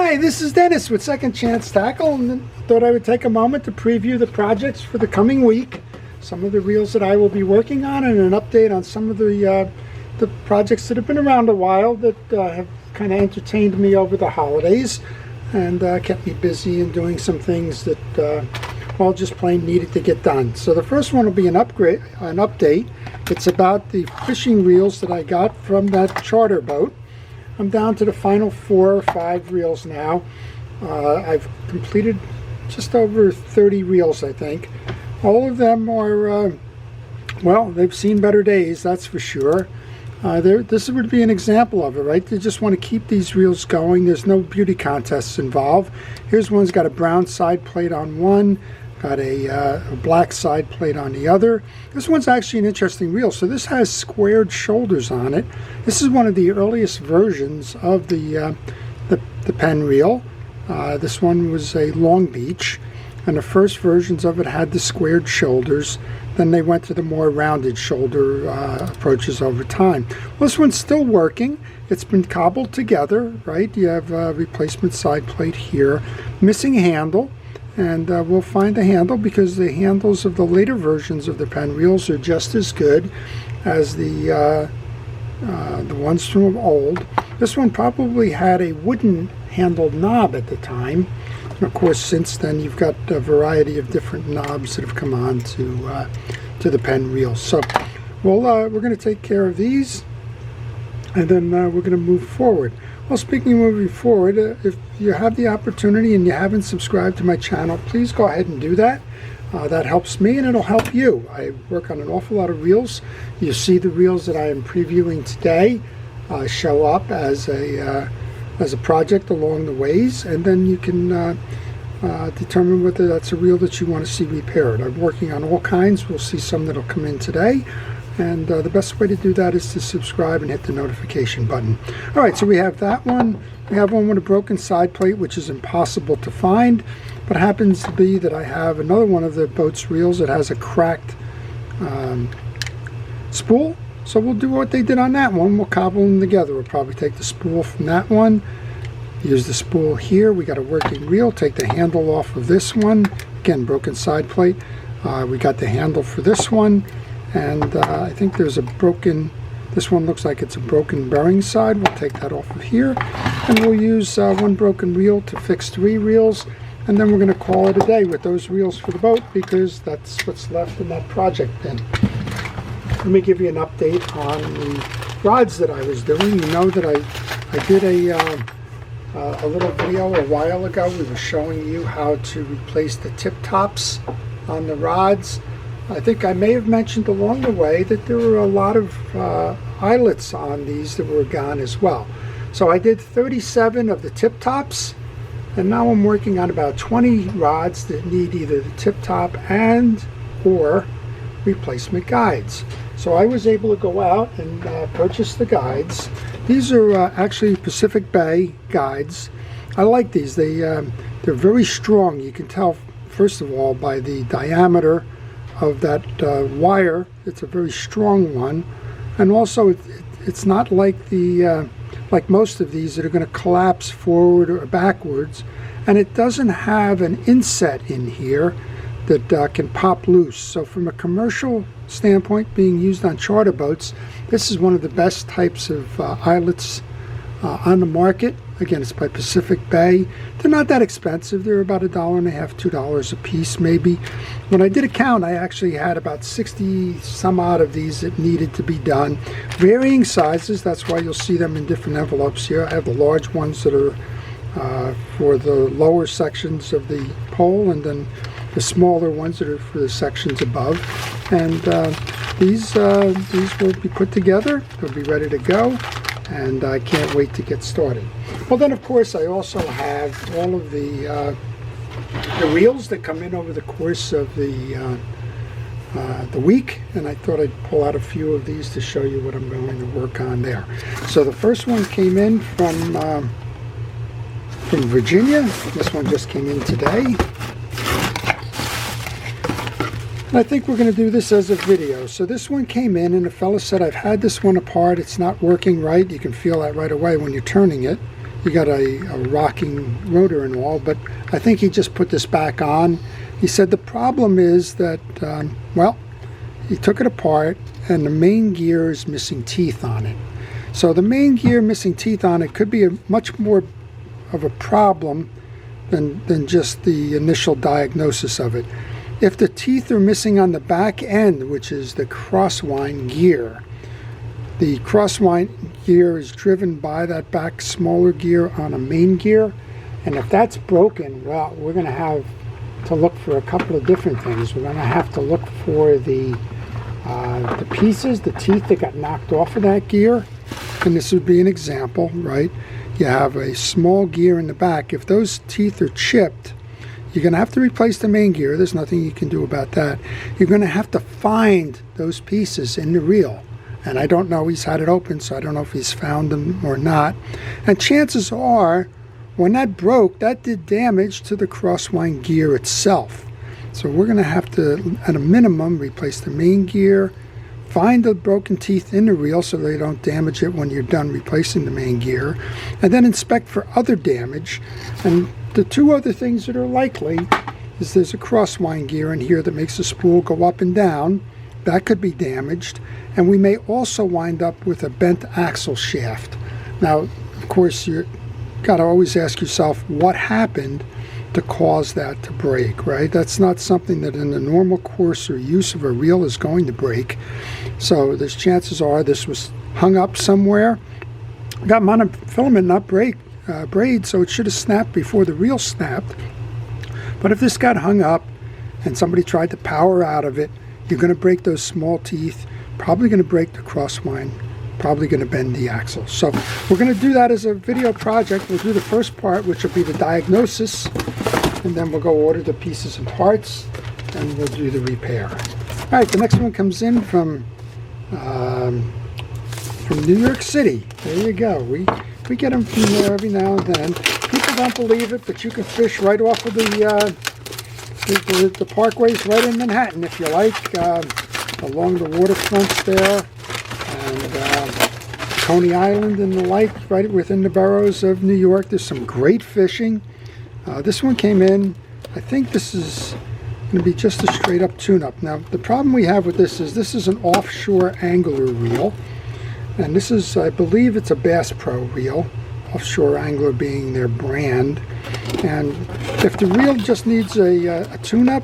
Hi, this is Dennis with Second Chance Tackle, and thought I would take a moment to preview the projects for the coming week, some of the reels that I will be working on, and an update on some of the projects that have been around a while that have kind of entertained me over the holidays and kept me busy in doing some things that well, just plain needed to get done. So the first one will be an update. It's about the fishing reels that I got from that charter boat. I'm down to the final 4 or 5 reels now. I've completed just over 30 reels, I think. All of them are, well, they've seen better days, that's for sure. This would be an example of it, right? They just want to keep these reels going. There's no beauty contests involved. Here's one's got a brown side plate on one, got a black side plate on the other. This one's actually an interesting reel. So this has squared shoulders on it. This is one of the earliest versions of the pen reel. This one was a Long Beach, and the first versions of it had the squared shoulders. Then they went to the more rounded shoulder approaches over time. Well, this one's still working. It's been cobbled together, right? You have a replacement side plate here, missing handle. And we'll find the handle, because the handles of the later versions of the pen reels are just as good as the ones from old. This one probably had a wooden handled knob at the time. And of course, since then, you've got a variety of different knobs that have come on to the pen reels. So we're going to take care of these, and then we're going to move forward. Well, speaking of moving forward, if you have the opportunity and you haven't subscribed to my channel, please go ahead and do that. That helps me and it'll help you. I work on an awful lot of reels. You see the reels that I am previewing today show up as a project along the ways, and then you can determine whether that's a reel that you want to see repaired. I'm working on all kinds. We'll see some that'll come in today. And the best way to do that is to subscribe and hit the notification button. All right, so we have that one. We have one with a broken side plate, which is impossible to find, but happens to be that I have another one of the boat's reels that has a cracked spool. So we'll do what they did on that one. We'll cobble them together. We'll probably take the spool from that one, use the spool here. We got a working reel. Take the handle off of this one. Again, broken side plate. We got the handle for this one. And I think there's a broken, this one looks like it's a broken bearing side. We'll take that off of here. And we'll use one broken reel to fix 3 reels. And then we're going to call it a day with those reels for the boat, because that's what's left in that project bin. Let me give you an update on the rods that I was doing. You know that I did a little video a while ago. We were showing you how to replace the tip tops on the rods. I think I may have mentioned along the way that there were a lot of eyelets on these that were gone as well. So I did 37 of the tip tops, and now I'm working on about 20 rods that need either the tip top and or replacement guides. So I was able to go out and purchase the guides. These are actually Pacific Bay guides. I like these. They're very strong. You can tell, first of all, by the diameter of that wire. It's a very strong one, and also it's not like the like most of these that are going to collapse forward or backwards, and it doesn't have an inset in here that can pop loose. So from a commercial standpoint, being used on charter boats, this is one of the best types of eyelets on the market. Again, it's by Pacific Bay. They're not that expensive. They're about $1.50, $2 a piece maybe. When I did a count, I actually had about 60 some odd of these that needed to be done. Varying sizes, that's why you'll see them in different envelopes here. I have the large ones that are for the lower sections of the pole, and then the smaller ones that are for the sections above. And these will be put together. They'll be ready to go, and I can't wait to get started. Well, then, of course, I also have all of the reels that come in over the course of the week, and I thought I'd pull out a few of these to show you what I'm going to work on there. So the first one came in from Virginia. This one just came in today. And I think we're going to do this as a video. So this one came in, and the fella said, I've had this one apart. It's not working right. You can feel that right away when you're turning it. you got a rocking rotor and all, but I think he just put this back on. He said the problem is that, well, he took it apart and the main gear is missing teeth on it. So the main gear missing teeth on it could be a much more of a problem than just the initial diagnosis of it. If the teeth are missing on the back end, which is the crosswind gear, the crosswind gear is driven by that back smaller gear on a main gear, and if that's broken, well, we're going to have to look for a couple of different things. We're going to have to look for the pieces, the teeth that got knocked off of that gear, and this would be an example, right? You have a small gear in the back. If those teeth are chipped, you're going to have to replace the main gear. There's nothing you can do about that. You're going to have to find those pieces in the reel. And I don't know, he's had it open, so I don't know if he's found them or not. And chances are, when that broke, that did damage to the crosswind gear itself. So we're going to have to, at a minimum, replace the main gear, find the broken teeth in the reel so they don't damage it when you're done replacing the main gear, and then inspect for other damage. And the two other things that are likely is there's a crosswind gear in here that makes the spool go up and down. That could be damaged. And we may also wind up with a bent axle shaft. Now, of course, you've got to always ask yourself what happened to cause that to break, right? That's not something that in the normal course or use of a reel is going to break. So there's chances are this was hung up somewhere, got monofilament, not braid, so it should have snapped before the reel snapped. But if this got hung up and somebody tried to power out of it, you're going to break those small teeth, probably going to break the crosswind, probably going to bend the axle. So we're going to do that as a video project. We'll do the first part, which will be the diagnosis, and then we'll go order the pieces and parts, and we'll do the repair. All right, the next one comes in from New York City. There you go. We get them from there every now and then. People don't believe it, but you can fish right off of the parkways right in Manhattan, if you like, along the waterfronts there, and Coney Island and the like, right within the boroughs of New York. There's some great fishing. This one came in, I think this is going to be just a straight up tune-up. Now, the problem we have with this is an offshore angler reel, and this is, I believe it's a Bass Pro reel, Offshore Angler being their brand. And if the reel just needs a tune-up,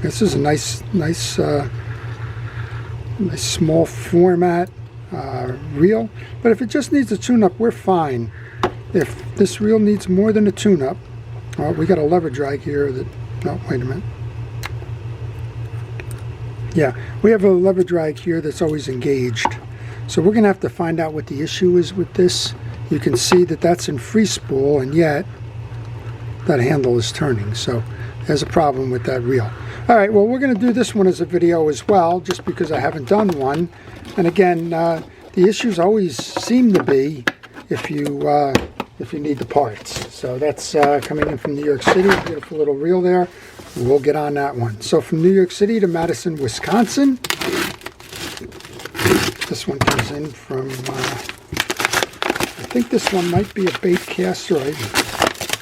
this is a nice small format reel. But if it just needs a tune-up, we're fine. If this reel needs more than a tune-up, well, we got a lever drag here that, no, wait a minute. Yeah, we have a lever drag here that's always engaged. So we're going to have to find out what the issue is with this. You can see that that's in free spool, and yet that handle is turning. So there's a problem with that reel. All right, well, we're going to do this one as a video as well, just because I haven't done one. And again, the issues always seem to be if you need the parts. So that's coming in from New York City. Beautiful little reel there. We'll get on that one. So from New York City to Madison, Wisconsin. This one comes in from, I think this one might be a Baitcaster.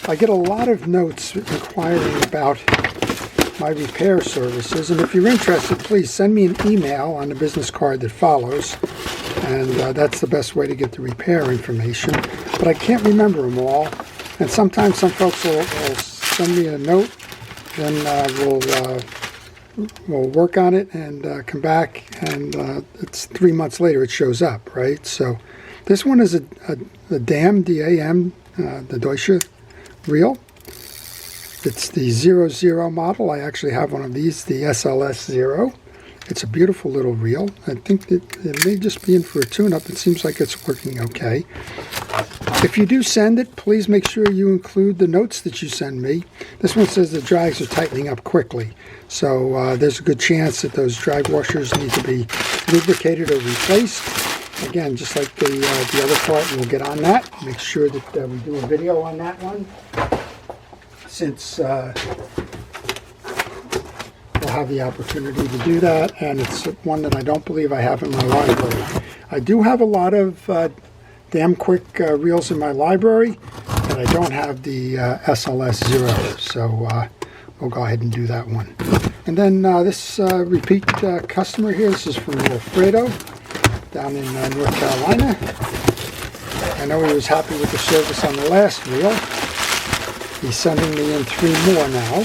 I get a lot of notes inquiring about my repair services, and if you're interested, please send me an email on the business card that follows, and that's the best way to get the repair information. But I can't remember them all, and sometimes some folks will send me a note, then we'll work on it and come back, and it's 3 months later it shows up, right? So this one is a DAM, D-A-M, the Deutsche reel. It's the 00 model. I actually have one of these, the SLS 0. It's a beautiful little reel. I think that it may just be in for a tune-up. It seems like it's working okay. If you do send it, please make sure you include the notes that you send me. This one says the drags are tightening up quickly. So there's a good chance that those drag washers need to be lubricated or replaced. Again, just like the other part, we'll get on that. Make sure that we do a video on that one, since we'll have the opportunity to do that, and it's one that I don't believe I have in my library. I do have a lot of damn quick reels in my library, but I don't have the SLS 0, so we'll go ahead and do that one. And then this repeat customer here, this is from Alfredo down in North Carolina. I know he was happy with the service on the last reel. He's sending me in 3 more now.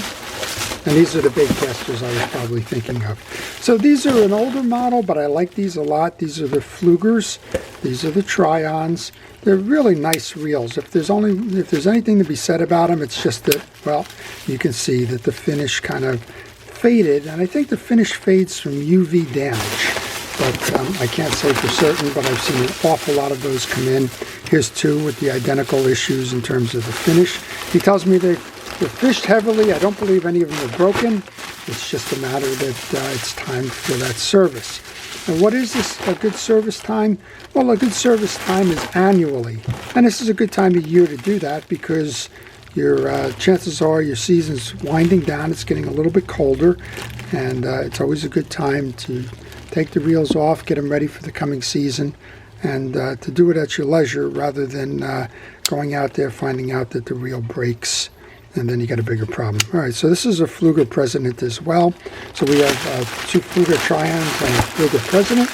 And these are the Baitcasters I was probably thinking of. So these are an older model, but I like these a lot. These are the Flugers. These are the Try-Ons. They're really nice reels. If there's anything to be said about them, it's just that, well, you can see that the finish kind of faded, and I think the finish fades from UV damage. But I can't say for certain, but I've seen an awful lot of those come in. Here's 2 with the identical issues in terms of the finish. He tells me they're fished heavily. I don't believe any of them are broken. It's just a matter that it's time for that service. And what is this, a good service time? Well, a good service time is annually. And this is a good time of year to do that because your chances are your season's winding down. It's getting a little bit colder. And it's always a good time to take the reels off, get them ready for the coming season, and to do it at your leisure rather than going out there finding out that the reel breaks and then you get a bigger problem. All right, so this is a Fluger President as well. So we have 2 Fluger Try-Ons and a Fluger President,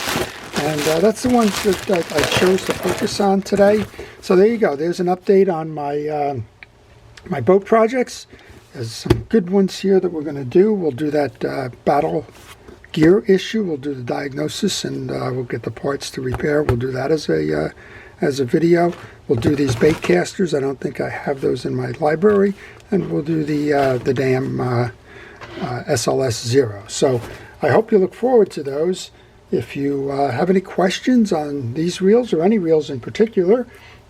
and that's the ones that I chose to focus on today. So there you go. There's an update on my my boat projects. There's some good ones here that we're going to do. We'll do that battle gear issue. We'll do the diagnosis, and we'll get the parts to repair. We'll do that as a video. We'll do these Baitcasters. I don't think I have those in my library. And we'll do the damn SLS 0. So I hope you look forward to those. If you have any questions on these reels or any reels in particular,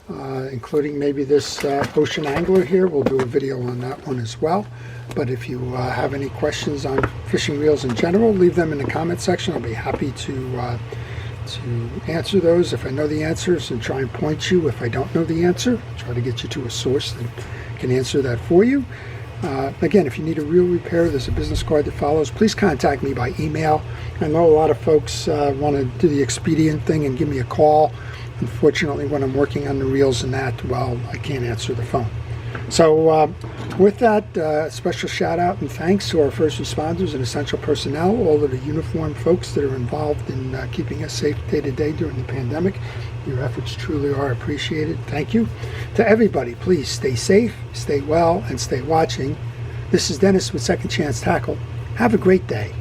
including maybe this Ocean Angler here, we'll do a video on that one as well. But if you have any questions on fishing reels in general, leave them in the comment section. I'll be happy to answer those if I know the answers, and try and point you if I don't know the answer. Try to get you to a source that can answer that for you. Again, if you need a reel repair, there's a business card that follows. Please contact me by email. I know a lot of folks want to do the expedient thing and give me a call. Unfortunately, when I'm working on the reels and that, well, I can't answer the phone. So with that, special shout out and thanks to our first responders and essential personnel, all of the uniformed folks that are involved in keeping us safe day to day during the pandemic. Your efforts truly are appreciated. Thank you. To everybody, please stay safe, stay well, and stay watching. This is Dennis with Second Chance Tackle. Have a great day.